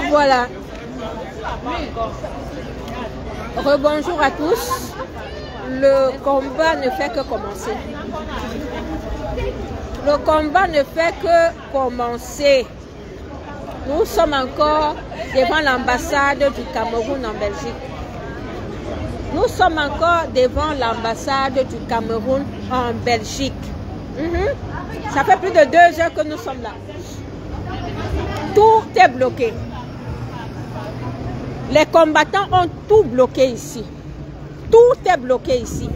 Voilà. Rebonjour à tous. Le combat ne fait que commencer. Le combat ne fait que commencer. Nous sommes encore devant l'ambassade du Cameroun en Belgique. Nous sommes encore devant l'ambassade du Cameroun en Belgique. Ça fait plus de 2 heures que nous sommes là. Tout est bloqué. Les combattants ont tout bloqué ici. Tout est bloqué ici.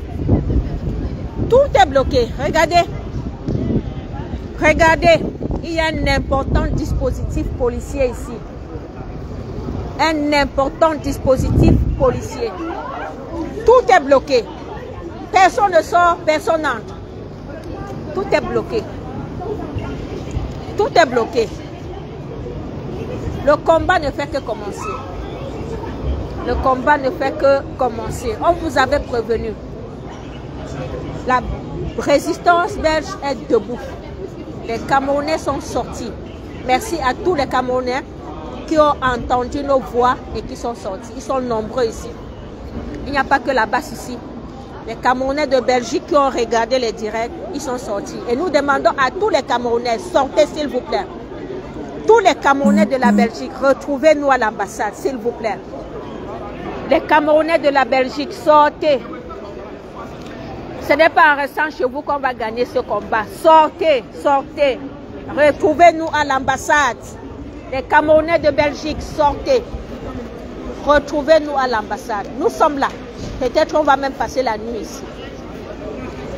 Tout est bloqué. Regardez. Regardez. Il y a un important dispositif policier ici. Un important dispositif policier. Tout est bloqué. Personne ne sort, personne n'entre. Tout est bloqué. Tout est bloqué. Le combat ne fait que commencer. Le combat ne fait que commencer. On vous avait prévenu. La résistance belge est debout. Les Camerounais sont sortis. Merci à tous les Camerounais qui ont entendu nos voix et qui sont sortis. Ils sont nombreux ici. Il n'y a pas que la base ici. Les Camerounais de Belgique qui ont regardé les directs, ils sont sortis. Et nous demandons à tous les Camerounais, sortez s'il vous plaît. Tous les Camerounais de la Belgique, retrouvez-nous à l'ambassade, s'il vous plaît. Les Camerounais de la Belgique, sortez. Ce n'est pas en restant chez vous qu'on va gagner ce combat. Sortez, sortez. Retrouvez-nous à l'ambassade. Les Camerounais de Belgique, sortez. Retrouvez-nous à l'ambassade. Nous sommes là. Peut-être on va même passer la nuit ici.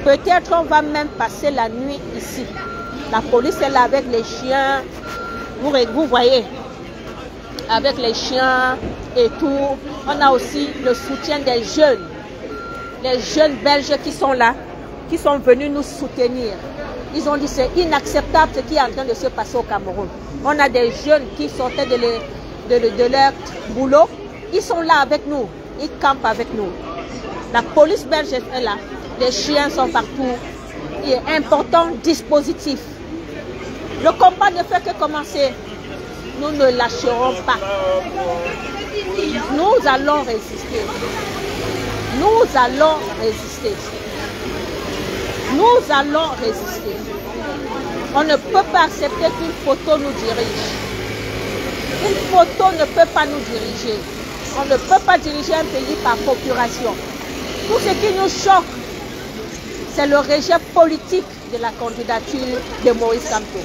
Peut-être on va même passer la nuit ici. La police est là avec les chiens. Vous voyez, avec les chiens et tout. On a aussi le soutien des jeunes. Les jeunes Belges qui sont là, qui sont venus nous soutenir. Ils ont dit c'est inacceptable ce qui est en train de se passer au Cameroun. On a des jeunes qui sortaient de leur boulot. Ils sont là avec nous. Ils campent avec nous. La police belge est là. Les chiens sont partout. Il y a un important dispositif. Le combat ne fait que commencer. Nous ne lâcherons pas. Nous allons résister. Nous allons résister. Nous allons résister. On ne peut pas accepter qu'une photo nous dirige. Une photo ne peut pas nous diriger. On ne peut pas diriger un pays par procuration. Tout ce qui nous choque, c'est le rejet politique de la candidature de Moïse Kamto.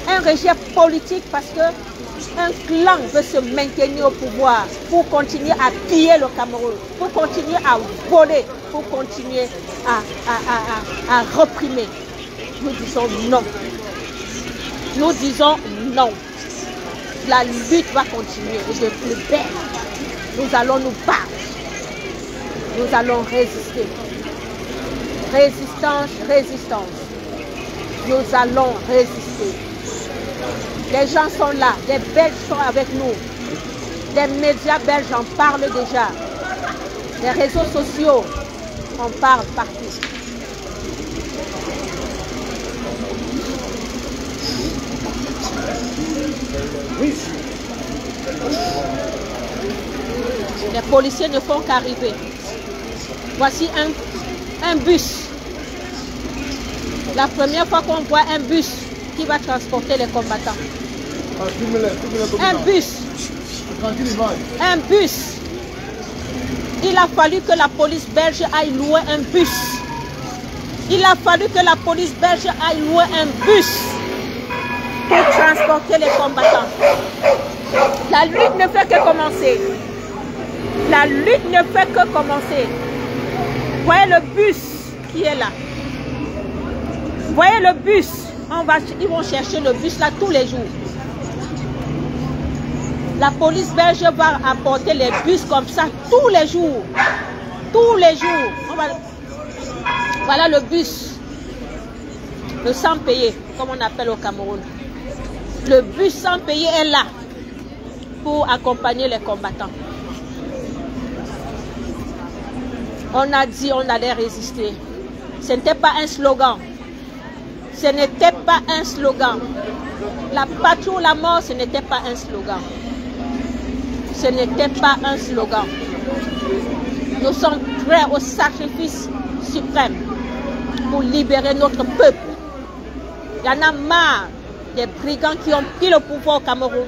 Un rejet politique parce que un clan veut se maintenir au pouvoir pour continuer à piller le Cameroun, pour continuer à voler, pour continuer à réprimer. Nous disons non. Nous disons non. La lutte va continuer et de plus belle. Nous allons nous battre. Nous allons résister. Résistance, résistance. Nous allons résister. Les gens sont là. Les Belges sont avec nous. Les médias belges en parlent déjà. Les réseaux sociaux en parlent partout. Les policiers ne font qu'arriver. Voici un bus. La première fois qu'on voit un bus qui va transporter les combattants. Un bus. Un bus. Il a fallu que la police belge aille louer un bus. Il a fallu que la police belge aille louer un bus pour transporter les combattants. La lutte ne fait que commencer. La lutte ne fait que commencer. Voyez le bus qui est là. Voyez le bus. Ils vont chercher le bus là tous les jours. La police belge va apporter les bus comme ça tous les jours. Tous les jours. Voilà le bus. Le sans payer, comme on appelle au Cameroun. Le bus sans payer est là pour accompagner les combattants. On a dit on allait résister. Ce n'était pas un slogan. Ce n'était pas un slogan. La patrie ou la mort, ce n'était pas un slogan. Ce n'était pas un slogan. Nous sommes prêts au sacrifice suprême pour libérer notre peuple. Il y en a marre des brigands qui ont pris le pouvoir au Cameroun,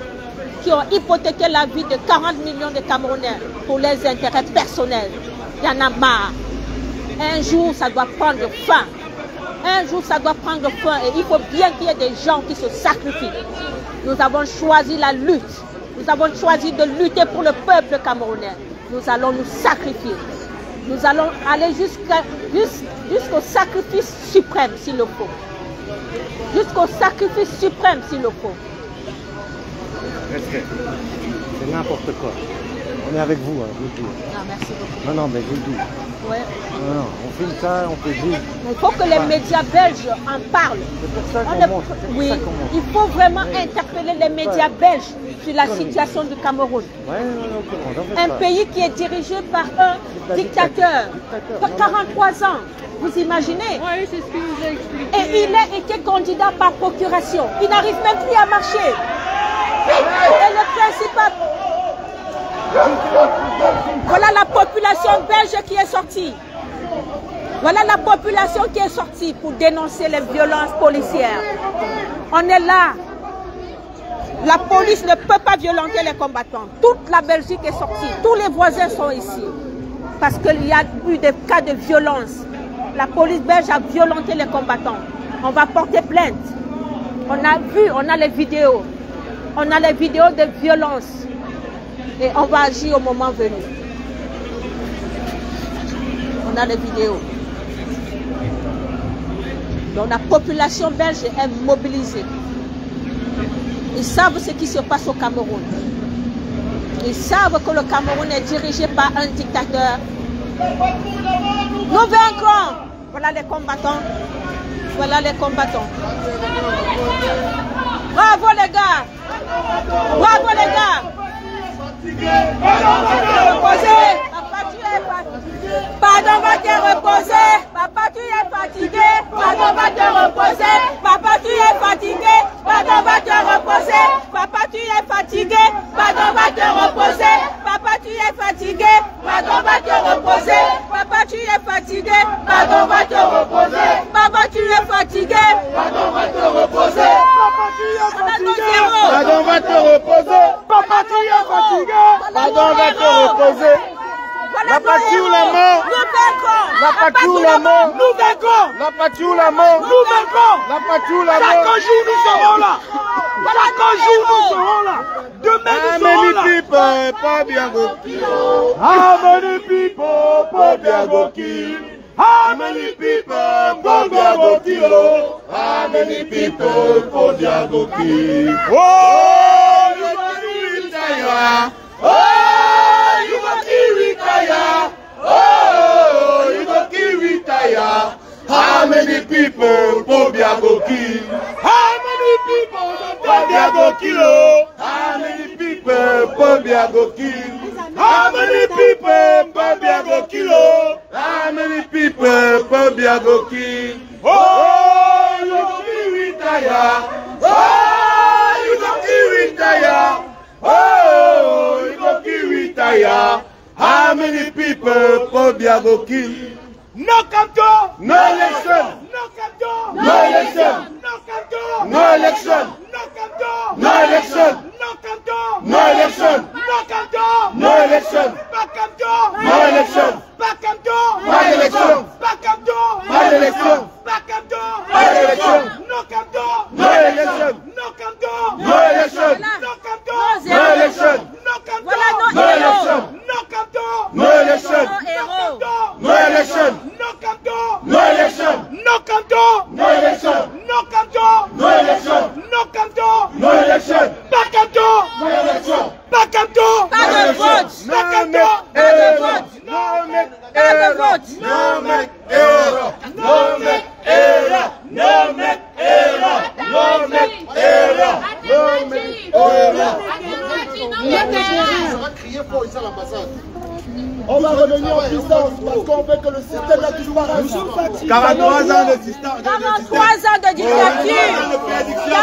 qui ont hypothéqué la vie de 40 millions de Camerounais pour leurs intérêts personnels. Il y en a marre. Un jour, ça doit prendre fin. Un jour, ça doit prendre fin et il faut bien qu'il y ait des gens qui se sacrifient. Nous avons choisi la lutte. Nous avons choisi de lutter pour le peuple camerounais. Nous allons nous sacrifier. Nous allons aller jusqu'au sacrifice suprême s'il le faut. Jusqu'au sacrifice suprême s'il le faut. Respect. C'est n'importe quoi. On est avec vous, hein, vous le dites. Non, merci beaucoup. Non, mais je le dis. Ouais. Non, on filme ça, on peut dire. Il faut que les médias belges en parlent. C'est pour ça qu'on monte. Oui, il faut vraiment interpeller les médias belges sur la situation du Cameroun. Un pays qui est dirigé par un dictateur. 43 ans. Vous imaginez? Oui, c'est ce que vous avez expliqué. Et il a été candidat par procuration. Il n'arrive même plus à marcher. Et le principal... Voilà la population belge qui est sortie. Voilà la population qui est sortie pour dénoncer les violences policières. On est là. La police ne peut pas violenter les combattants. Toute la Belgique est sortie. Tous les voisins sont ici. Parce qu'il y a eu des cas de violence. La police belge a violenté les combattants. On va porter plainte. On a vu, on a les vidéos. On a les vidéos de violence. Et on va agir au moment venu. On a les vidéos. Donc la population belge est mobilisée. Ils savent ce qui se passe au Cameroun. Ils savent que le Cameroun est dirigé par un dictateur. Nous vaincrons. Voilà les combattants. Voilà les combattants. Bravo les gars. Bravo les gars. Papa, tu es fatigué. Pardon, va te reposer. Papa, tu es fatigué. Pardon, va te reposer. Papa, tu es fatigué. Pardon, va te reposer. Papa, tu es fatigué. Pardon, va te reposer. Papa, tu es fatigué. Pardon, va te reposer. Papa, tu es fatigué. Pardon, va te reposer. Papa, tu es fatigué. Pardon, va te reposer. Papa, tu es fatigué. Pardon, va te reposer. Papa, tu es fatigué. Pardon, va te reposer. La patrie ou la mort. Nous vaincrons. La patrie ou la mort. Nous vaincrons. La patrie ou la mort. Nous vaincrons. La patrie ou la mort. Chaque jour nous serons là. Chaque jour nous serons là. Demain nous serons là. People, pas bien goki. How many people, pas bien goki. How many people, pas bien goki. How many people, pas bien goki. Oh, you want to retire. Oh, you go kill retire. Oh, you go kill retire. How many people Pobia go kill? How many people Pobia go kill? How many people Pobia go kill? How many people Pobia go kill? How many people Pobia go kill? Oh, you go kill retire. Oh, you go kill retire. Oh, you go kill retire. How many people Pobia go kill? No canto, no election. No canto, no election. No canto, no election. No canto, no election. No canto, no election. No canto, no election. Pas canto, no election. Pas canto, no election. Pas canto, no election. Pas canto, no election. No canto, no election. No canto, no election. No canto, no election. No canto, no election. No canto, no election. No election. No canto, no election. No canto, no election. No canto, no election. No canto, no election. Pas canto, no election. Pas canto, pas de vote. Pas canto, pas de vote. No make Pas de vote. no make error. No make error. No make error. No make error. No make error. On va crier fort ici à l'ambassade. On va revenir en puissance parce qu'on veut que le système la disparaisse. 43 ans de distance. 43 ans de dictature.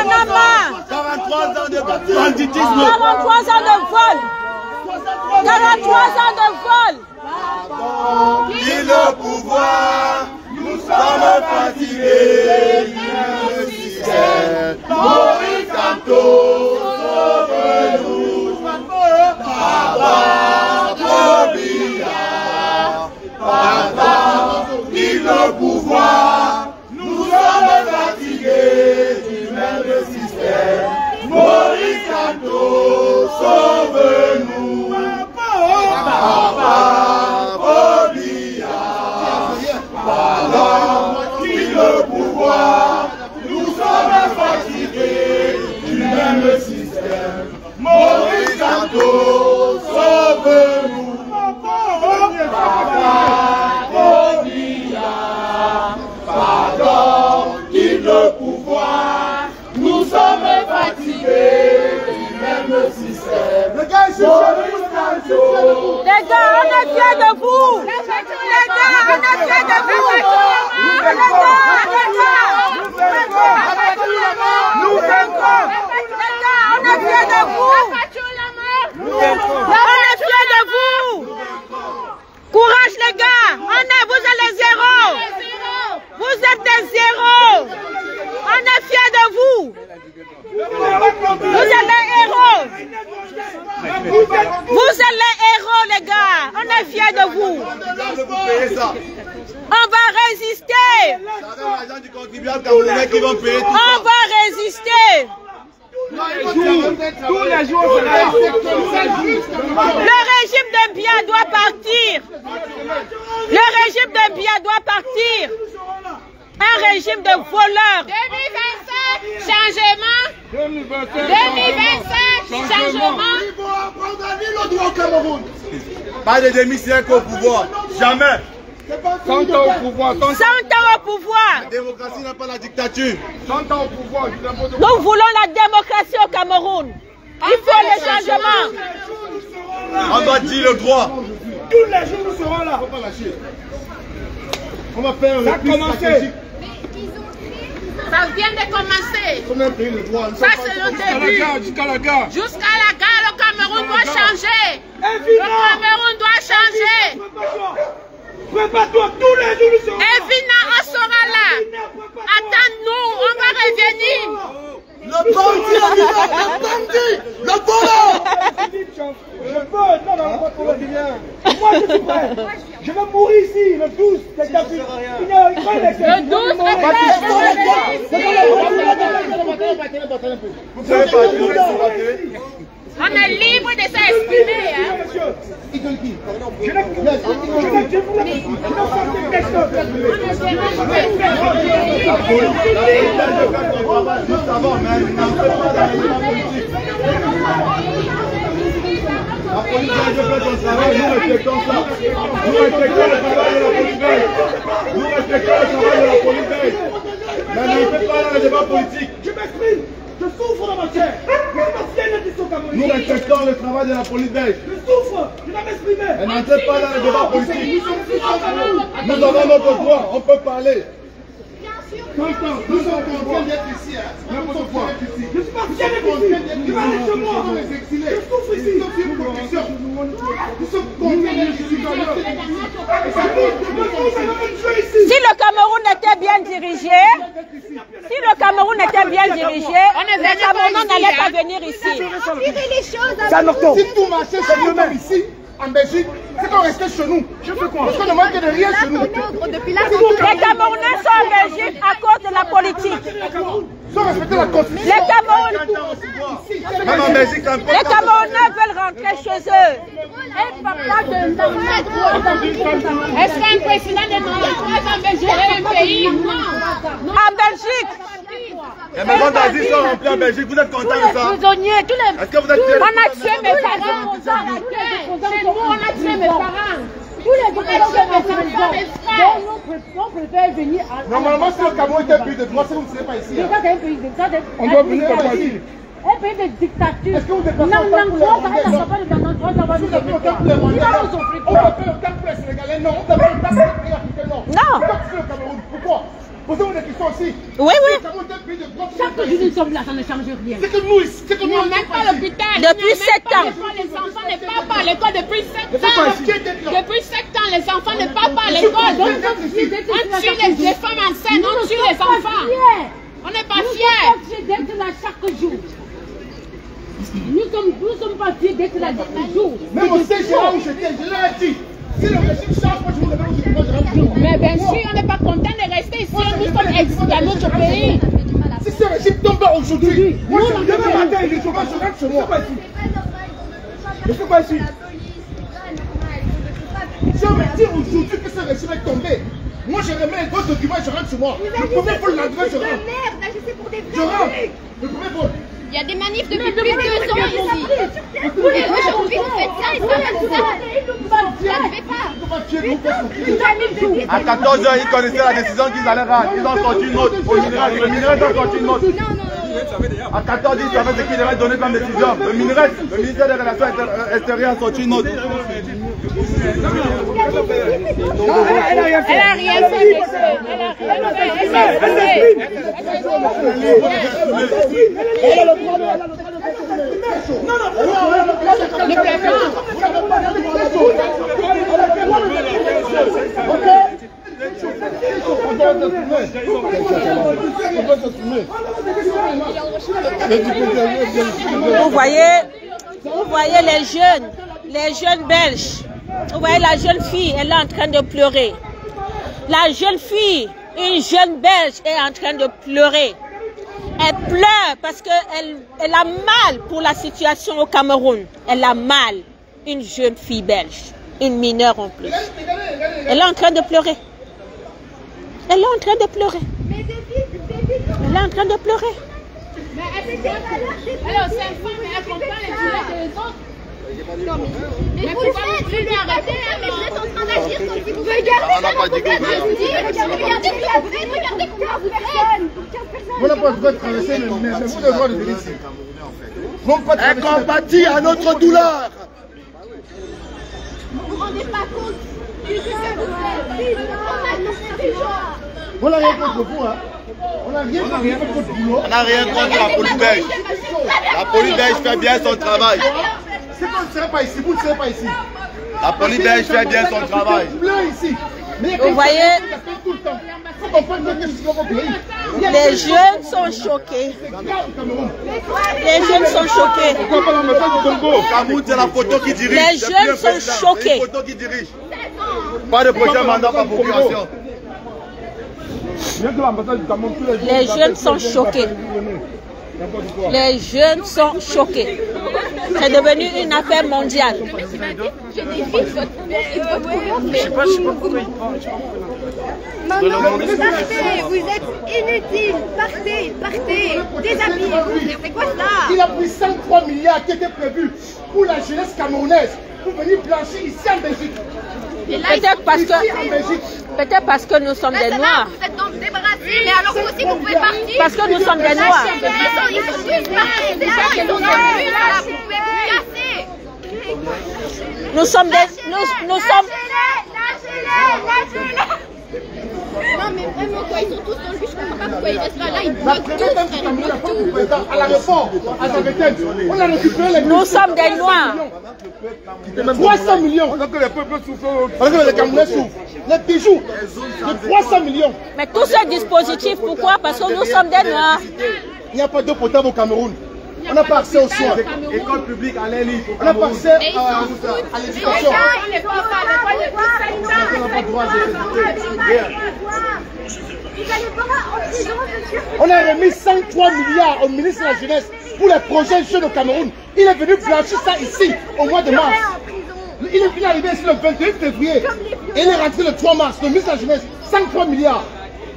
en a marre. 43 ans de banditisme. 43 ans de vol. 43 ans de vol. Qui le pouvoir, nous sommes fatigués du système. Maurice Kamto, sauve-nous. Papa, Papa, qui le pouvoir, nous sommes fatigués du même système. Maurice Kamto, sauve-nous. Papa, qui le pouvoir, nous sommes fatigués du même système. Maurice Kamto, sauve-nous. Pardon, qui le pouvoir, nous sommes fatigués du même système. Les gars, on est fiers de vous. Les gars, on est fiers de vous. Nous vaincrons. Les gars, on est fiers de vous. On est fiers de vous. Courage les gars. Vous êtes les zéros. Vous êtes des zéros. On est fiers de vous. Vous êtes les héros. Vous êtes les héros, les gars. On est fiers de vous. On va résister. On va résister. Le régime de Biya doit partir. Le régime de Biya doit partir. Un régime de voleurs. 2025, changement. 2025, changement. Pas de demi-siècle au pouvoir. Jamais. 100 ans au pouvoir. 100 ans au pouvoir. La démocratie n'a pas la dictature. 100 ans au pouvoir. Nous voulons la démocratie au Cameroun. Il faut le changement. On doit dire le droit. Tous les jours nous serons là. On va faire le plus stratégique. Ça vient de commencer. Combien pays le droit? Ça c'est le début. Jusqu'à la gare. Jusqu'à la gare, le Cameroun doit changer. Le Cameroun doit changer. Prépare-toi, tous les jours nous serons là. Evina, on sera là. Attends-nous, on va revenir. Le bandit, le bandit, le voleur. Je peux, non, non, pas pour le bien. Moi je suis prêt. Je vais mourir ici, le 12. Le 12, on est libre de s'exprimer. La police belge fait son travail, nous respectons ça. Nous respectons le travail de la police belge. Nous respectons le travail de la police belge. Mais ne faites pas dans le débat politique. Je m'exprime, je souffre dans ma chair. Nous respectons le travail de la police belge. Je souffre, je dois m'exprimer. Mais n'entrez pas dans le débat politique. Nous avons notre droit, on peut parler. Nous sommes contents d'être ici. Je suis pas fier d'être ici. Je vais aller chez moi. Je souffre ici. Nous sommes contents d'être ici. Si le Cameroun était bien dirigé, le Cameroun n'allait pas venir ici. Si tout marchait chez nous-mêmes ici, en Belgique, c'est qu'on restait chez nous. Je fais quoi? Parce qu'on ne manque de rien chez nous. Les Camerounais sont en Belgique à cause de la politique. Sans respecter la constitution. Même en Belgique, Les Camerounais veulent rentrer chez eux. Est-ce qu'un président de 93 ans veut gérer un pays? Non. En Belgique. Les maisons d'asile sont remplies en Belgique, vous êtes content de ça? Est-ce que vous êtes fiers? On a tué mes parents. Chez nous, on a tué mes parents. Normalement, si le Cameroun était un pays de droit, si vous ne serez pas ici. On doit venir comme ici. Un pays de dictature. Est-ce que vous êtes pas content pour les Rwandais? Vous avez autant pour les Rwandais? On va faire autant pour les Sénégalais? Non. On va faire autant pour les pays africains? Non. Pourquoi tu fais le Cameroun? Pourquoi? Posez-moi des questions aussi. Oui, oui. Chaque jour nous sommes là, ça ne change rien. C'est que nous, c'est que nous, on Même pas l'hôpital. Depuis 7 ans. Les enfants ne parlent pas à l'école depuis 7 ans. Depuis 7 ans, les enfants ne parlent pas à l'école. On tue les femmes enceintes, on tue les enfants. On n'est pas fiers. Nous sommes d'être là chaque jour. Nous sommes pas fiers d'être là chaque jour. même au CGA où j'étais, je leur ai dit, si le régime change, moi je vous lève, je rentre. Mais bien sûr, on n'est pas content de rester ici. Nous sommes exilés dans notre pays. Si ce régime tombe aujourd'hui, moi demain matin, je rentre chez moi. Je ne fais pas ici. Si on me dit aujourd'hui que ce régime est tombé, moi je remets vos documents et je rentre chez moi. Le premier vol l'endroit, je rentre. Je rentre. Le premier vol. Il y a des manifs depuis plus de 2 ans ici. Et aujourd'hui, vous faites ça et ça, ça ne fait pas. À 14 h, ils connaissaient la décision qu'ils allaient rendre. Ils ont sorti une note. Le minerai a sorti une note. À 14 h, ils savaient ce qu'ils devaient donner comme décision. Le ministère des Relations extérieures a sorti une note. Elle n'a rien fait. Elle Vous voyez les jeunes Belges. Vous voyez la jeune fille, elle est en train de pleurer. La jeune fille, une jeune Belge est en train de pleurer. Elle pleure parce qu'elle a mal pour la situation au Cameroun. Elle a mal. Une jeune fille belge, une mineure en plus. Elle est en train de pleurer. Elle est en train de pleurer. Elle est en train de pleurer. Alors, c'est une femme, elle comprend les douleurs des autres. Mais vous le faites, mais vous êtes en train d'agir comme si vous regardez comment vous êtes. Regardez comment vous êtes. Vous n'avez pas le droit de traverser le mer, mais vous avez le droit de venir ici. Elle compatit à notre douleur. Vous ne vous rendez pas compte de ce que vous faites. On n'a rien contre vous, hein. On n'a rien contre votre boulot. On n'a rien contre la police belge. La police belge fait bien son travail. C'est qu'on ne serait pas ici, vous ne serez pas ici. La police belge fait bien son travail. Ici. Mais vous voyez, tout le temps. Faut comprendre que c'est dans vos pays. Les jeunes sont choqués. Les jeunes sont choqués. Cameroun, c'est la photo qui dirige. Les jeunes sont choqués. La photo qui dirige. Pas de prochain mandat par procuration. Les jeunes sont choqués. Les jeunes sont choqués. C'est devenu une affaire mondiale. Je défie votre je sais pas pourquoi il parle. Maman, partez, vous êtes inutiles. Partez, déshabillez-vous. C'est quoi ça? Il a pris 53 milliards qui étaient prévus pour la jeunesse camerounaise pour venir blanchir ici en Belgique. Peut-être parce que nous sommes des Noirs. Vous êtes donc débarrassés, mais alors vous aussi vous pouvez partir. Parce que nous sommes des Noirs. Ils sont tous partis, ils sont tous là, vous pouvez vous casser. Nous sommes des... Nous sommes... Lâchez-les. Non mais vraiment quoi, ils sont tous dans le bus, je comprends pas pourquoi ils restent là, ils bloquent tout, ils bloquent tout. À l'aéroport, à Zaventem, on a récupéré les... Nous sommes des Noirs. 300 millions. On a que les peuples souffrent. On a que les Camerounais souffrent. Les bijoux de 300 millions. Mais tout ce dispositif, pourquoi? Parce que nous sommes des Noirs. Il n'y a pas d'eau potable au Cameroun. On n'a pas accès aux soins. École publique à l'air libre. On n'a pas accès à l'éducation. On a remis 103 milliards au ministre de la Jeunesse pour les projets jeunes au Cameroun. Il est venu blanchir ça ici au mois de mars. Il est arrivé ici le 21 février. Et il est rentré le 3 mars. Le ministre de la Jeunesse, 103 milliards.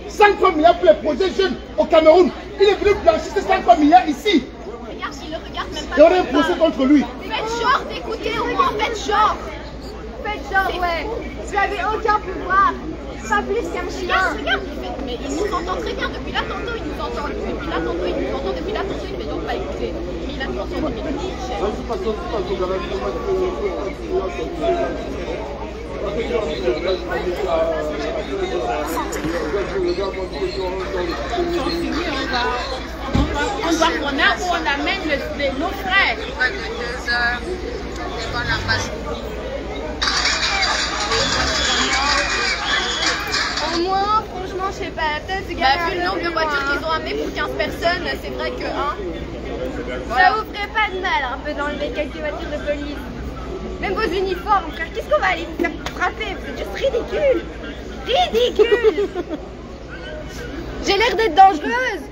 103 milliards pour les projets jeunes au Cameroun. Il est venu blanchir ces 103 milliards ici. Et on a un procès contre lui. Faites genre d'écouter au moins, faites genre. Faites genre, ouais. Vous n'avez aucun pouvoir. Pas plus qu'un chien. Regarde, mais il nous entend très bien. Depuis là, tantôt, il nous entend. Depuis là, tantôt, il nous entend. Depuis là, tantôt, il ne fait donc pas écouter. Mais il a toujours son limite. On doit connaître où on amène nos frères. Au moins, franchement, je sais pas, la tête, vu le nombre de voitures qu'ils ont amené pour 15 personnes, c'est vrai que, ça vous ferait pas de mal, un peu d'enlever quelques voitures de police. Même vos uniformes, frère, qu'est-ce qu'on va aller vous faire frapper? Vous êtes juste ridicule. Ridicule. J'ai l'air d'être dangereuse.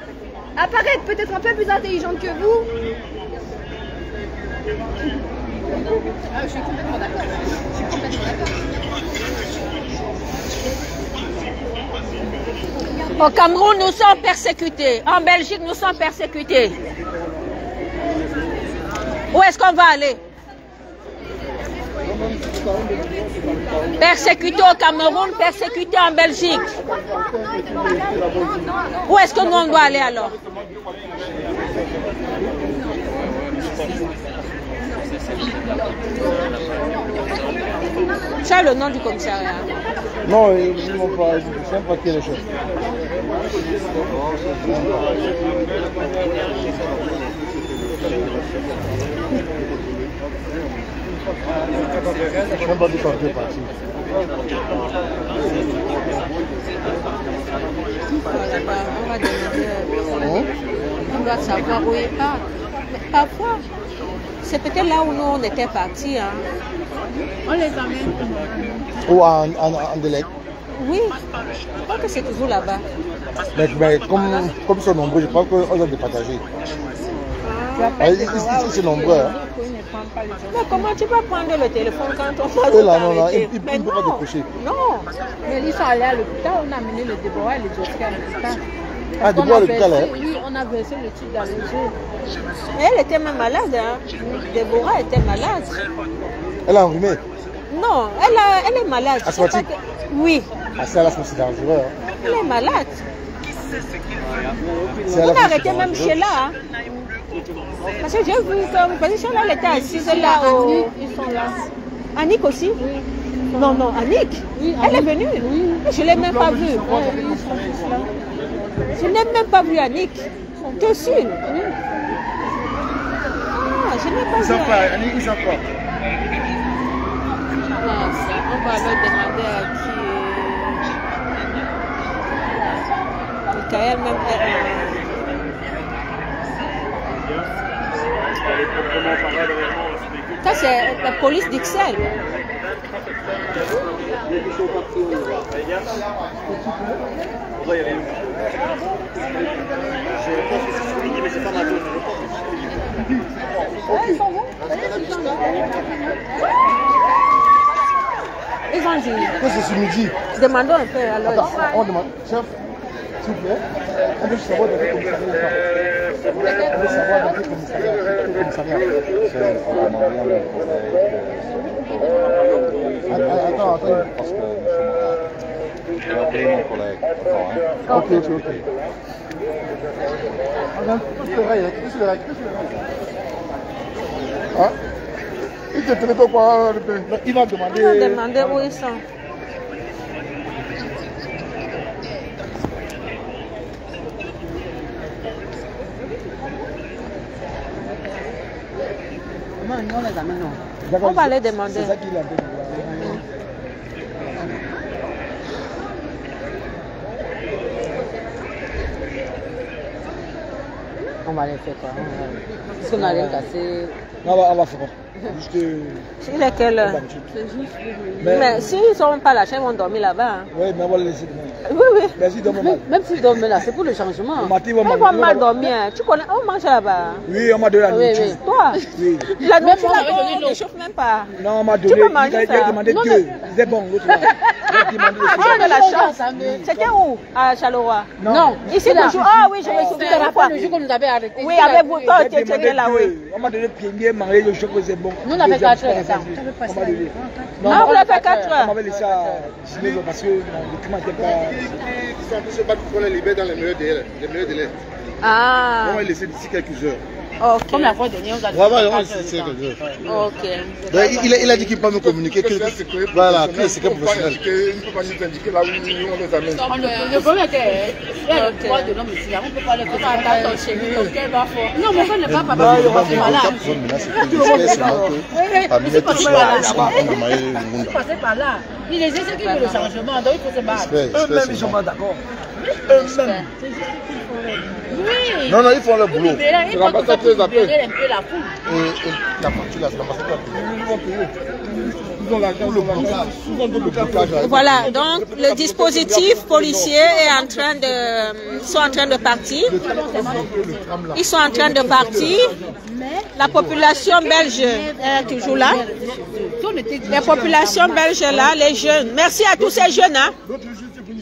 Apparaître peut-être un peu plus intelligente que vous. Je suis complètement d'accord. Au Cameroun, nous sommes persécutés. En Belgique, nous sommes persécutés. Où est-ce qu'on va aller? Persécutés au Cameroun, persécutés en Belgique. Où est-ce que nous on doit aller alors? Tu as le nom du commissariat? Non, ils n'ont pas. Je ne sais pas qui est le chef. Je ne sais pas du temps de partir. On va demander. On doit savoir où il part. Parfois, c'est peut-être là où nous on était partis. Hein. On les amène. Ou en délai. Oui, je crois que c'est toujours là-bas. Mais comme ils sont nombreux, je crois qu'on doit les partager. Ils sont nombreux. Hein. Mais comment tu vas prendre le téléphone quand on va là, non, ils ne peuvent pas décrocher. Non. Mais ils sont allés à l'hôpital, on a amené le Déborah et les Jessica à l'hôpital. Ah, Déborah à l'hôpital, hein? Oui, on a versé le truc dans les yeux. Elle était même malade. Hein. Déborah était malade. Elle a enrhumé? Non, elle est malade. Asthmatique? Oui. Ah, ça, là, c'est dangereux. Hein. Elle est malade. On a arrêté même chez là. Hein. Parce que j'ai vu que position là, elle était assise là. Ils sont là. Annick aussi? Oui. Non, Annick. Oui, elle est venue. Oui. Je ne l'ai même pas vue. Je n'ai même pas vu Annick. Tu es sûre? Oui. Ah, je n'ai pas vu. Annick, ils ont pas. On va leur demander à qui. Michael même. Ça, c'est la police d'Ixelles. Ils vont dire. Qu'est-ce que c'est ce midi? Demandons un peu alors. Attends, on demande. Chef, s'il vous plaît, on veut savoir dans quel commissariat. On veut savoir dans quel commissariat. Attends. Parce que je vais appeler mon collègue. Ok. Regarde, tous les rails. Hein? Il te traite quoi? Il va demander. On va demander où ils sont. On les amène, non. On va les demander. C'est ça qu'il a dit. On va les faire quoi? Parce qu'on a rien cassé. On va faire quoi? Il est quelle heure? Mais s'ils ne sont pas là, ils vont dormir là-bas. Hein. Oui, mais on va les laisser demain. Oui. Mais s'ils dorment mal. Même s'ils dorment là, c'est pour le changement. Ils vont mal dormir. Tu connais, on mange là-bas. Oui, on m'a donné la nourriture. Oui. Toi? Oui. La nourriture, on ne chauffe même pas. Non, on m'a donné. Il a demandé deux. C'était bon, l'autre là. Ah, de la chance. C'était où? À Charleroi? Non. Ici, le jour. Ah oui, je me souviens la fois. Le jour qu'on nous avait arrêtés. Oui, avec vous, toi, tu étais là, oui. On m'a donné pied, manger, le chocolat, c'est bon. Nous, on avait 4 heures. On m'a donné. Non, vous l'avez fait 4 heures. On m'avait laissé à 19 parce que le climat n'était pas. Ils sont tous battus pour les libérer dans les meilleurs délais. Ah. On va les laisser d'ici quelques heures. Ok. Comme la fois dernière, on a dit. Ok. Il a dit qu'il peut me communiquer que voilà, que c'est secret professionnel. Il ne peut pas nous indiquer là où on les amène. Le problème est qu'il y a le droit de l'homme ici. On ne peut pas le faire. Non, mon frère n'est pas papa. Il est passé par là. Il les essaie qui veut le changement, donc il faut se battre. Eux-mêmes, ils ne sont pas d'accord. Eux-mêmes. Oui. Non, non, ils font le boulot. C'est l'ambassade qui les appelle. Un peu la foule. Et la facture là, c'est l'ambassade qui Ils ont l'argent, Voilà, donc le dispositif policier est en train sont en train de partir. Ils sont en train de partir. La population belge est toujours là. Les populations belges là, les jeunes. Merci à tous ces jeunes hein,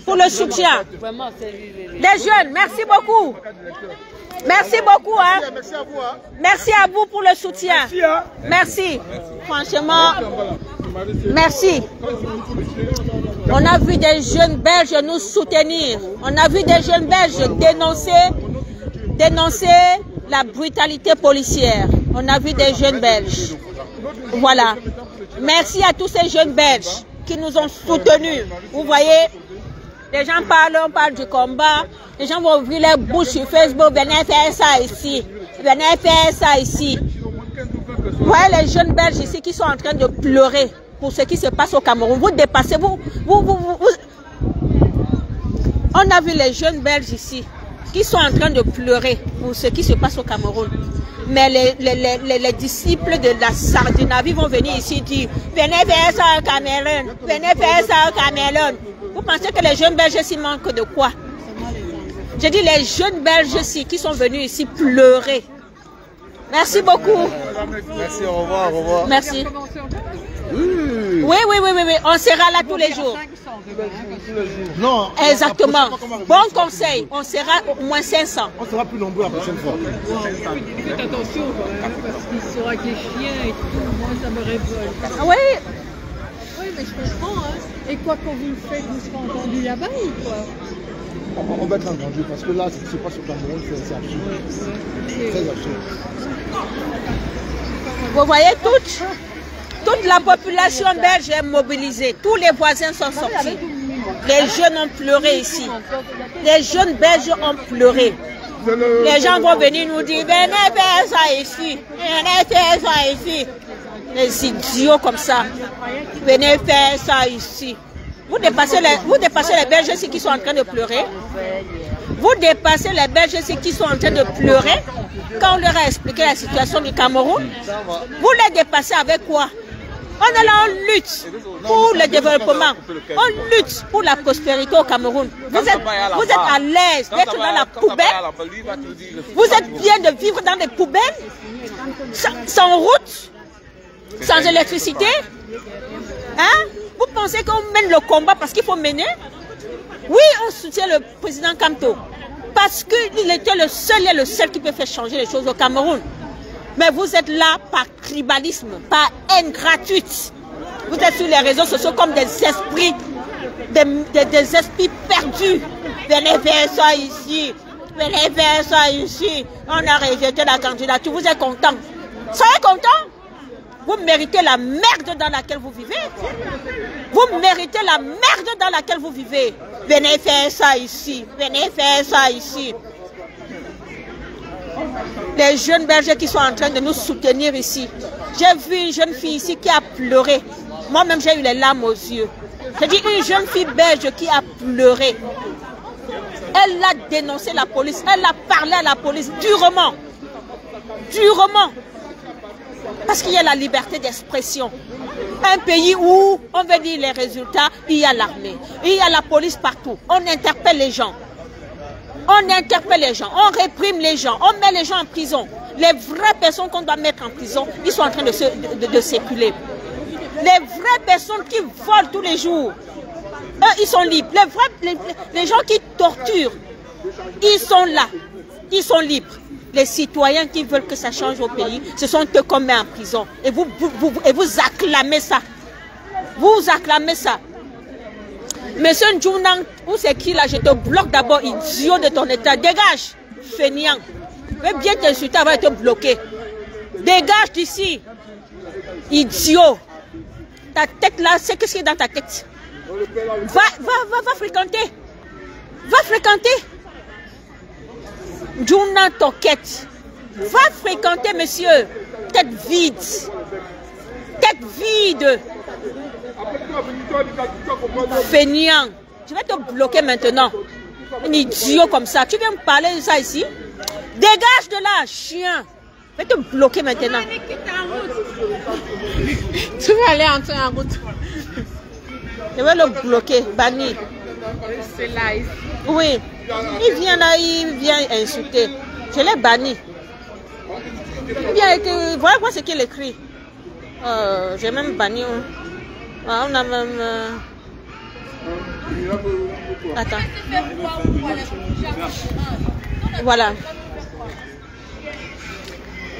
pour le soutien. Les jeunes, merci beaucoup. Merci beaucoup. Hein. Merci à vous pour le soutien. Merci. Franchement, merci. On a vu des jeunes belges nous soutenir. On a vu des jeunes belges dénoncer la brutalité policière. On a vu des jeunes belges. Voilà. Merci à tous ces jeunes belges qui nous ont soutenus. Vous voyez, les gens parlent, on parle du combat. Les gens vont ouvrir les bouches sur Facebook. Venez faire ça ici. Venez faire ça ici. Vous voyez les jeunes belges ici qui sont en train de pleurer pour ce qui se passe au Cameroun. Vous dépassez, On a vu les jeunes belges ici qui sont en train de pleurer pour ce qui se passe au Cameroun. Mais les disciples de la Sardinavie vont venir ici dire « Venez faire ça au Cameroun, venez faire ça au Cameroun ». Vous pensez que les jeunes belges ici manquent de quoi? J'ai dit les jeunes belges ici qui sont venus ici pleurer. Merci beaucoup. Merci, au revoir, au revoir. Merci. Oui, on sera là tous les jours. Non. Exactement. Bon conseil, on sera au moins 500. On sera plus nombreux la prochaine fois. Faites attention, parce qu'ils sont avec les chiens et tout, moi ça me révolte. Oui. Oui, mais je comprends, hein. Et quoi qu'on vous le faites, vous serez entendu là-bas ou quoi? On va être entendu parce que là, ce qui se passe au Cameroun, c'est absurde. Très absurde. Vous voyez, toute la population belge est mobilisée. Tous les voisins sont sortis. Les jeunes ont pleuré ici. Les jeunes belges ont pleuré. Les gens vont venir nous dire, venez faire ça ici. Venez faire ça ici. Les idiots comme ça. Venez faire ça ici. Vous dépassez les Belges ici qui sont en train de pleurer. Vous dépassez les Belges ici qui sont en train de pleurer. Quand on leur a expliqué la situation du Cameroun, vous les dépassez avec quoi? On est là, on lutte pour le développement. On lutte pour la prospérité au Cameroun. Vous êtes à l'aise d'être dans la poubelle. Vous êtes bien de vivre dans des poubelles, sans route, sans électricité. Hein? Vous pensez qu'on mène le combat parce qu'il faut mener? Oui, on soutient le président Kamto. Parce qu'il était le seul qui peut faire changer les choses au Cameroun. Mais vous êtes là par tribalisme, par haine gratuite. Vous êtes sur les réseaux sociaux comme des esprits, des esprits perdus. Venez faire ça ici. Venez faire ça ici. On a rejeté la candidature. Vous êtes contents. Soyez contents. Vous méritez la merde dans laquelle vous vivez. Vous méritez la merde dans laquelle vous vivez. Venez faire ça ici. Venez faire ça ici. Les jeunes Belges qui sont en train de nous soutenir ici. J'ai vu une jeune fille ici qui a pleuré. Moi-même, j'ai eu les larmes aux yeux. J'ai dit une jeune fille belge qui a pleuré. Elle a dénoncé la police. Elle a parlé à la police durement. Durement. Parce qu'il y a la liberté d'expression. Un pays où on veut dire les résultats, il y a l'armée. Il y a la police partout. On interpelle les gens. On interpelle les gens, on réprime les gens, on met les gens en prison. Les vraies personnes qu'on doit mettre en prison, ils sont en train de circuler. Les vraies personnes qui volent tous les jours, eux, ils sont libres. Les gens qui torturent, ils sont là, ils sont libres. Les citoyens qui veulent que ça change au pays, ce sont eux qu'on met en prison. Et vous acclamez ça. Vous acclamez ça. Monsieur Ndjounang, où c'est qui là? Je te bloque d'abord, idiot de ton état. Dégage, fainéant. Je vais bien t'insulter avant de te bloquer. Dégage d'ici. Idiot. Ta tête là, c'est qu'est-ce qui est dans ta tête? Va fréquenter. Va fréquenter. Juna Toquette. Va fréquenter, monsieur. Tête vide. Tête vide. Feignant. Je vais te bloquer maintenant. Un idiot comme ça. Tu viens me parler de ça ici? Dégage de là, chien. Je vais te bloquer maintenant. Tu vas aller entrer en route. Je vais le bloquer, banni. C'est là ici. Oui. Il vient là, il vient insulter. Je l'ai banni. Voilà quoi ce qu'il écrit. J'ai même banni. Ah, on a même... Attends. Voilà.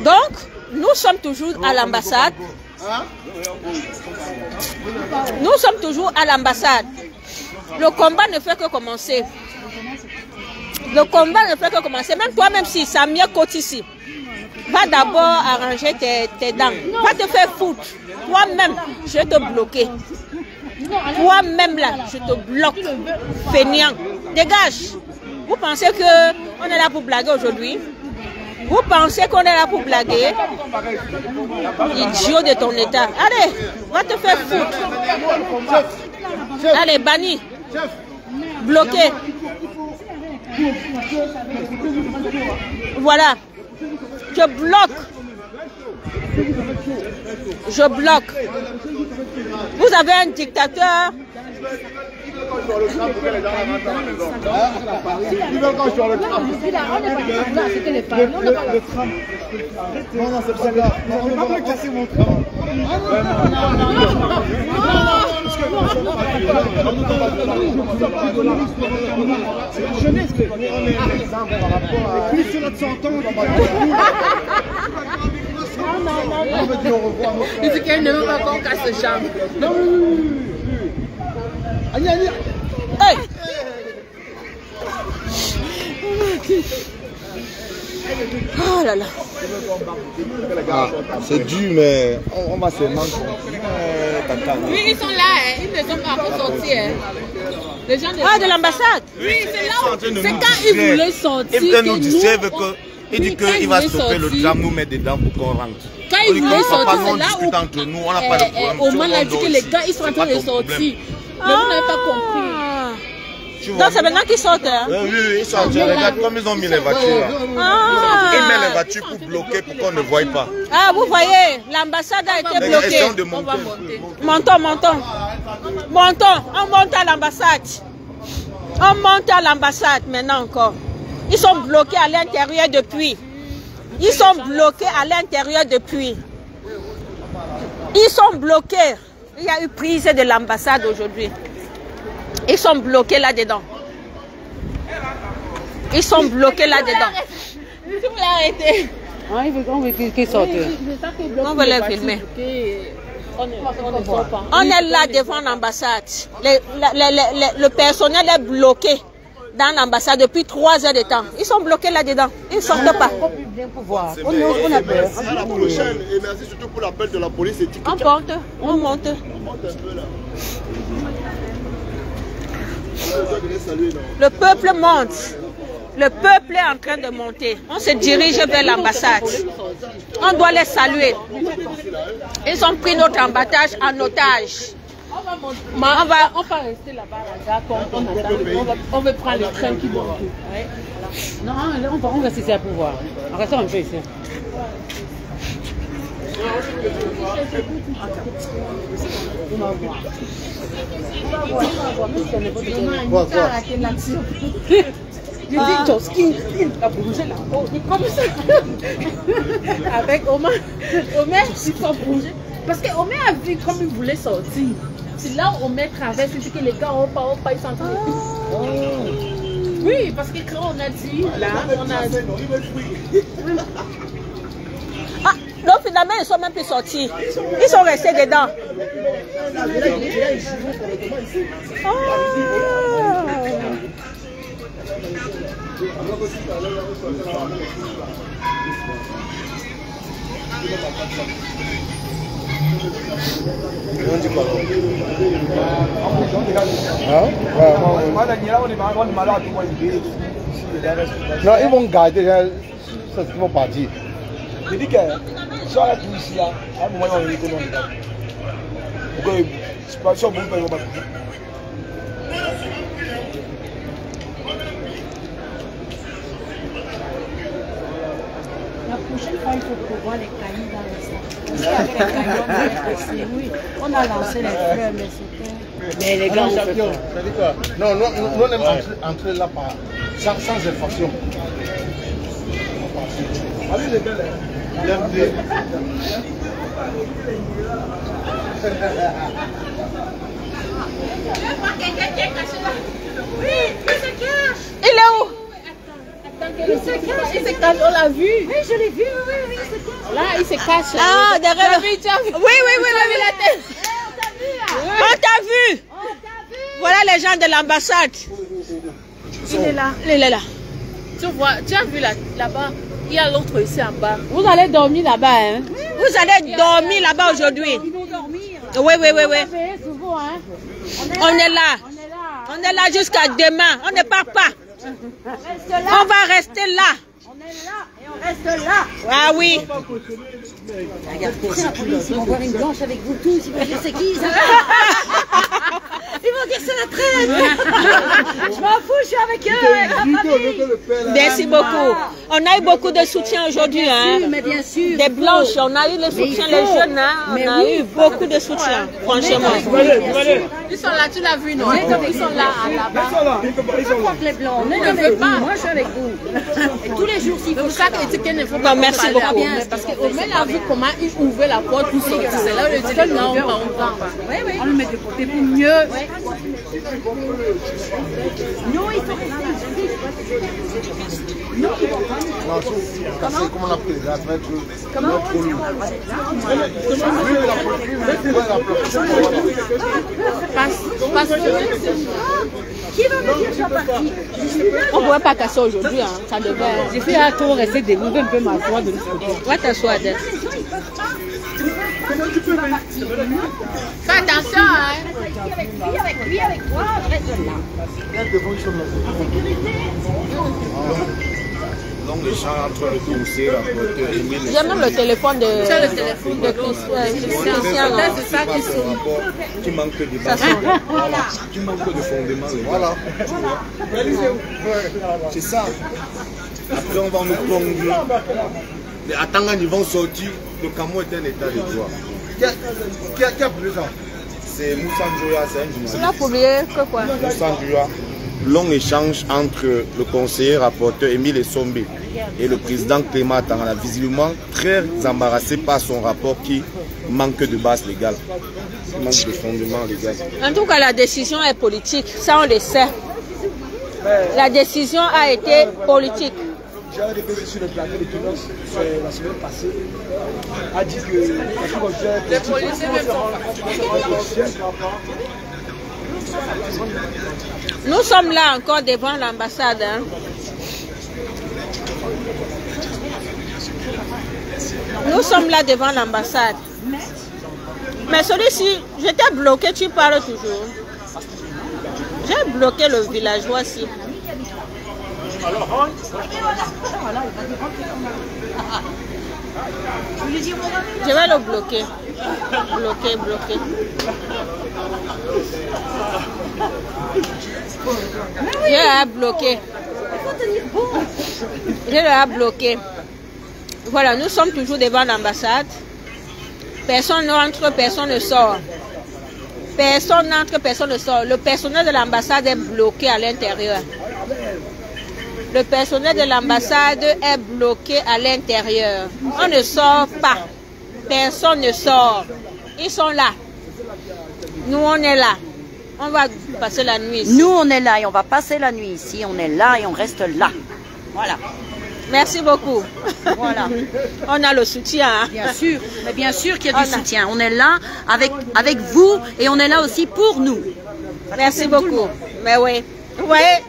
Donc, nous sommes toujours à l'ambassade. Nous sommes toujours à l'ambassade. Le combat ne fait que commencer. Le combat ne fait que commencer. Même toi-même, si Samia côte ici, va d'abord arranger tes dents. Va te faire foutre. Toi-même, je vais te bloquer. Toi-même là, je te bloque. Feignant. Dégage. Vous pensez qu'on est là pour blaguer aujourd'hui? Vous pensez qu'on est là pour blaguer? Idiot de ton état. Allez, va te faire foutre. Allez, banni. Bloqué. Voilà. Je bloque. Je bloque. Vous avez un dictateur. Il dit qu'elle ne veut pas qu'on casse ses jambes. Hey. Oh là là. Ah, c'est dur, mais on va se manquer. Oui, ils sont là, hein. Ils ne sont pas encore sortis. Hein. Les gens de l'ambassade. Oui, c'est là où. C'est quand ils voulaient sortir. Ils nous disaient qu'il dit qu'il va stopper le tram, nous mettre dedans pour qu'on rentre. Quand ils voulaient sortir, c'est là où. Entre nous, on n'a pas de problème. Au moins, a dit que les gars, ils sont en train de sortir. Mais vous n'avez pas compris. Donc c'est maintenant qu'ils sortent. Hein? Oui, ils sortent. Regarde comme ils ont mis les voitures là. Ils mettent les voitures pour bloquer, pour qu'on ne voie pas. Ah, vous voyez, l'ambassade a été bloquée. On va monter. Montons. Montons. On monte à l'ambassade. On monte à l'ambassade maintenant encore. Ils sont bloqués à l'intérieur depuis. Ils sont bloqués à l'intérieur depuis. Ils sont bloqués. Il y a eu prise de l'ambassade aujourd'hui. Ils sont bloqués là-dedans. Ils sont bloqués là-dedans. Si vous l'arrêtez. On veut qu'ils sortent. On veut les filmer. On est là devant l'ambassade. Le personnel est bloqué dans l'ambassade depuis 3 heures de temps. Ils sont bloqués là-dedans. Ils ne sortent pas. On a peur. Et merci surtout pour l'appel de la police. On monte. Le peuple monte. Le peuple est en train de monter. On se dirige vers l'ambassade. On doit les saluer. Ils ont pris notre ambassade en otage. On va rester là-bas. On veut prendre le train qui monte. Non, on va essayer pour voir. On reste un peu ici. J'ai dit Joski, il a bougé là-haut. Comme ça. Avec Omer, ils sont bougés. Parce que Omer a vu comme il voulait sortir. C'est là où Omer traverse, il dit que les gars, on pas, ils sont en train de... Oui, parce que quand on a dit, là, on a dit... Ah, donc finalement, ils ne sont même plus sortis. Ils sont restés dedans. Non, ils vont garder, ils vont partir. Je dis que si on est tout ici, à un moment, on est économique. Pourquoi je ne sais pas si on peut pas. La prochaine fois, il faut pouvoir les cailloux dans le sac. Parce qu'avec les cailloux, oui, on a lancé les fleurs, mais c'était... Mais les gars, champions. Non, nous on aime entrer là sans effraction. Allez les belles. Il est où? Il se cache, on l'a vu. Oui, je l'ai vu, oui, il se cache. Là, il se cache. Ah, derrière le... Oui, oui, la tête. On t'a vu. Voilà les gens de l'ambassade. Il est là. Il est là. Tu vois, tu as vu là-bas, il y a l'autre ici en bas. Vous allez dormir là-bas, hein? Vous allez dormir là-bas aujourd'hui. Ils vont dormir. Oui. Souvent, hein. On est là. On est là jusqu'à demain. On ne part pas. On va rester là. On est là et on reste là. Ah oui. Regarde, la police, ils vont voir une blanche avec vous tous. Ils vont dire c'est qui ça? Ils vont dire c'est la traite. Je m'en fous, je suis avec eux. Merci beaucoup. On a eu beaucoup de soutien aujourd'hui. Hein. Mais bien sûr. Des blanches, on a eu le soutien, les jeunes. Hein. On a eu beaucoup de soutien, franchement. Ils sont là, tu l'as vu, non? Ils sont là, là-bas. Ils sont là. Les blancs, on est avec vous. Moi, je suis avec vous. Et tous les jours, s'il faut ça qu'Étiquette ne faut pas. Merci beaucoup. Parce qu'Omer a vu comment il ouvrait la porte pour sortir. C'est là où il dit non, on va. Oui. On le met de côté pour mieux. Non, il faut rester. Non, ils vont pas. Comment on appelle ça? Comment? Parce que Qui va me dire je suis partie? On ne pourrait pas casser aujourd'hui. Hein. Ça devait. j'ai fait un tour, rester debout, un peu m'asseoir de l'autre côté. Va t'asseoir. Fais attention, hein. Avec lui, avec toi, je reste là. Long échange entre le conseiller rapporteur et Émile. J'ai même le téléphone de Christian. C'est ça qui sont. Qui manque de base. Voilà. Qui manque de fondement. Voilà. C'est ça. Après, on va nous conduire. Les Atangans, ils vont sortir. Le Cameroun est un état de droit. Qui a publié ça? C'est Moussa Njoya, c'est un journaliste. Tu l'as publié que quoi? Moussa Njoya. Long échange entre le conseiller rapporteur Émile Essombé et le président Clément Atangana, visiblement très embarrassé par son rapport qui manque de base légale, qui manque de fondement légal. En tout cas, la décision est politique, ça on le sait. La décision a été politique. J'ai déposé sur le plateau de Tunis la semaine passée, a dit que les policiers Nous sommes là encore devant l'ambassade. Hein. Nous sommes là devant l'ambassade. Mais celui-ci, j'étais bloqué, tu parles toujours. J'ai bloqué le villageois ici. Je vais le bloquer. Bloquer. Je l'ai bloqué. Je l'ai bloqué. Voilà, nous sommes toujours devant l'ambassade. Personne n'entre, personne ne sort. Personne n'entre, personne ne sort. Le personnel de l'ambassade est bloqué à l'intérieur. Le personnel de l'ambassade est bloqué à l'intérieur. On ne sort pas. Personne ne sort. Ils sont là. Nous, on est là. On va passer la nuit ici. Nous, on est là et on va passer la nuit ici. On est là et on reste là. Voilà. Merci beaucoup. Voilà. On a le soutien. Hein? Bien sûr. Mais bien sûr qu'il y a du soutien. On est là avec vous et on est là aussi pour nous. Merci beaucoup. Mais oui. Vous voyez,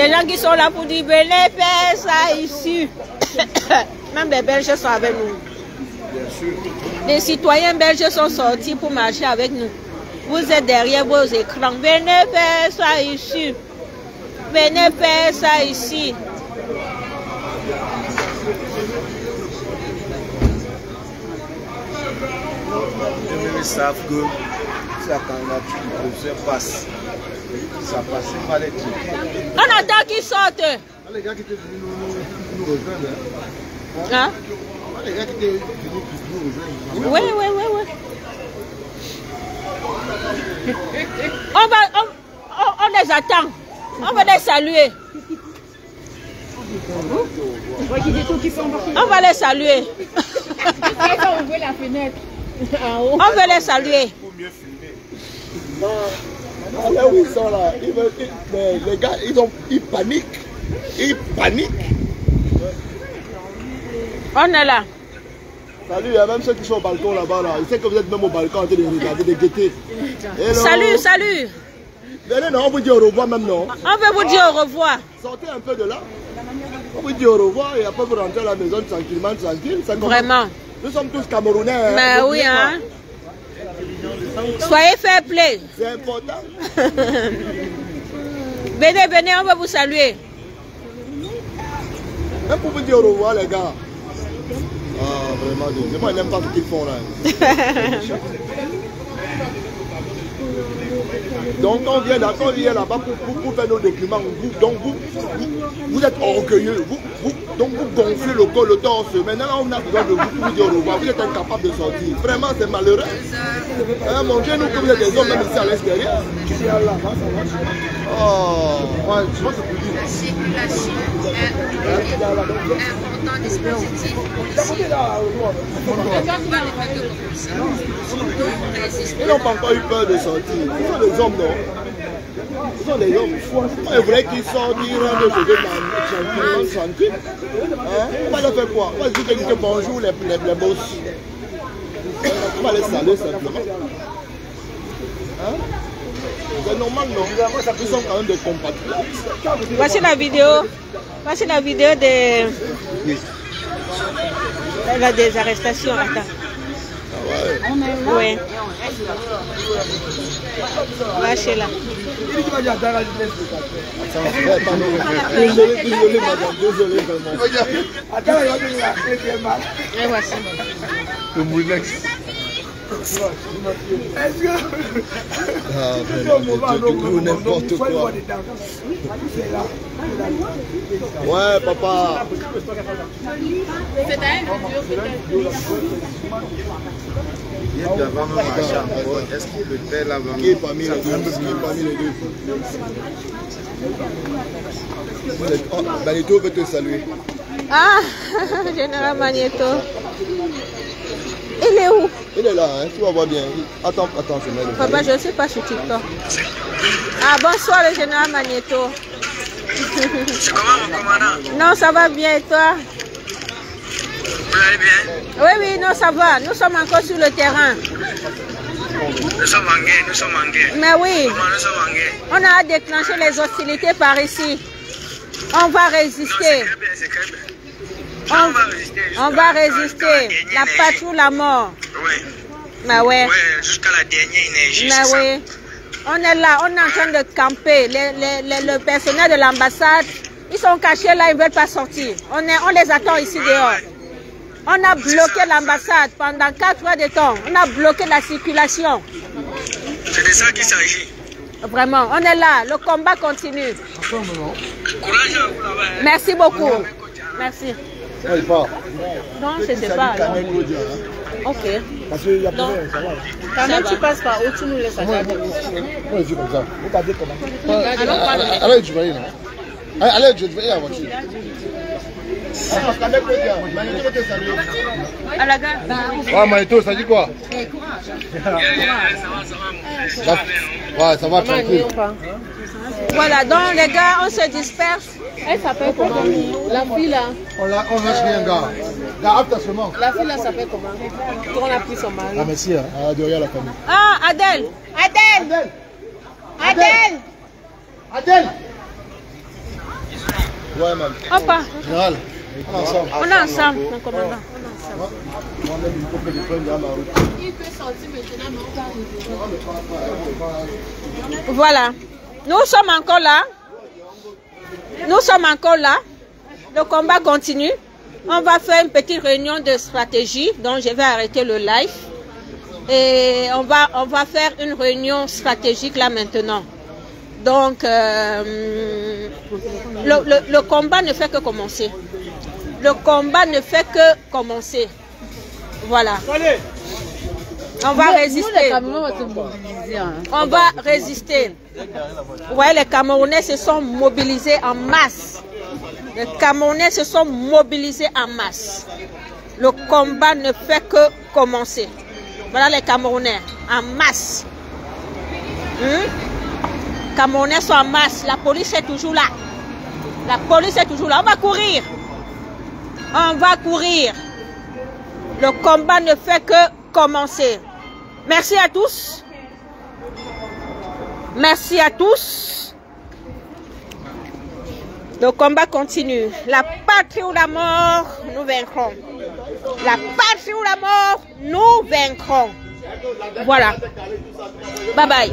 Les gens qui sont là pour dire venez faire ça ici. Même les Belges sont avec nous. Les citoyens belges sont sortis pour marcher avec nous. Vous êtes derrière vos écrans. Venez faire ça ici. Venez faire ça ici. Ils savent que sa candidature du professeur passe. Ça passe pas les trucs. On attend qu'ils sortent. Les gars qui étaient venus nous rejoindre. Hein? Les gars qui étaient venus nous rejoindre. Oui. On les attend. On va les saluer. On va les saluer. La fenêtre. On veut les saluer. Là où ils sont là, les gars, ils paniquent. Ils paniquent. On est là. Salut, il y a même ceux qui sont au balcon là-bas. Là. Ils savent que vous êtes même au balcon en train de regarder, de guetter. Salut. Venez, non, on vous dit au revoir même, non? On veut vous dire au revoir. Sortez un peu de là. On vous dit au revoir et après vous rentrez à la maison tranquillement, tranquille. Vraiment. Nous sommes tous Camerounais. Hein. Mais oui, hein. Soyez fair play. C'est important. Venez, on va vous saluer. Même pour vous dire au revoir, les gars. Ah, vraiment, moi, je n'aime pas ce qu'ils font là. Donc, on vient là-bas pour faire nos documents. Vous êtes orgueilleux. Donc, vous gonflez le torse. Maintenant, on a besoin de vous pour vous dire au revoir. Vous êtes incapable de sortir. Vraiment, c'est malheureux. Hein, montrez-nous que vous êtes des hommes, même ici à l'extérieur. Oh, moi, je pense que vous dites. La circulation est un important dispositif policier. Ils n'ont pas encore eu peur de sortir. Ils sont des hommes, non? Ils sont des hommes. On voudrait qu'ils sortent, ils rentrent chez eux tranquille. Hein? On va leur faire quoi? On va dire qu'ils disent bonjour les boss. On va les saluer simplement. Hein? C'est normal, non? Ils sont quand même des compatriotes. Voici la vidéo. Voici la vidéo des arrestations. Attends. Oui. Lâchez-la. Désolé, madame. Désolé, vraiment. Et voici. Le Moulex. Ah, vraiment, n'importe quoi. Ouais, papa. Il est devant me marcher encore. Est-ce qu'il le fait là vraiment? Qui est parmi les deux? Magneto veut te saluer. Ah, Général Magneto. Il est où? Il est là, hein, tu vas voir bien. Attends, je mets le Papa, je ne sais pas sur TikTok. Ah, bonsoir le Général Magneto. C'est comment mon commandant? Non, ça va bien et toi? Vous allez bien? Oui, non, ça va. Nous sommes encore sur le terrain. Nous sommes en guerre. Mais oui. Comment nous sommes en guerre? On a déclenché les hostilités par ici. On va résister. Non, c'est très bien. On va résister. La patrouille, la mort. Oui. Mais ouais. Oui, jusqu'à la dernière énergie. Mais oui. On est là, on est en train de camper. Le personnel de l'ambassade, ils sont cachés là, ils ne veulent pas sortir. On les attend ici dehors. On a bloqué l'ambassade pendant 4 heures de temps. On a bloqué la circulation. C'est de ça qu'il s'agit. Vraiment, on est là. Le combat continue. Courage à vous là-bas. Merci beaucoup. Merci. Il part. Non, je ne sais pas. Alors. Ok. Parce qu'il y a Non. ça va. Quand même, tu passes par où tu nous laisses regarder. Moi, je dis comme ça. Regardez comment. Alors, Allez, je vais y aller. Allez, je vais y aller à la voiture. Magneto, te saluer. À la gare. Ouais, Magneto, ça dit quoi? Ça va. Ouais, ça va, tranquille. Voilà, donc les gars, on se disperse. Elle s'appelle comment? La fille là. On lâche rien, gars. Gars, apte seulement. La fille là s'appelle comment? On a pris son mari. Ah, merci, hein. Derrière la famille. Ah, Adèle. Adèle. Adèle. Adèle! Ouais, même. Hop. Général, on est ensemble. On est ensemble, mon commandant. Voilà. Nous sommes encore là. Nous sommes encore là. Le combat continue. On va faire une petite réunion de stratégie. Donc, je vais arrêter le live. Et on va faire une réunion stratégique là maintenant. Donc, le combat ne fait que commencer. Le combat ne fait que commencer. Voilà. On va résister. On va résister. Vous voyez, les Camerounais se sont mobilisés en masse. Les Camerounais se sont mobilisés en masse. Le combat ne fait que commencer. Voilà les Camerounais en masse. Camerounais sont en masse. La police est toujours là. La police est toujours là. On va courir. On va courir. Le combat ne fait que commencer. Merci à tous. Merci à tous. Le combat continue. La patrie ou la mort, nous vaincrons. La patrie ou la mort, nous vaincrons. Voilà. Bye bye.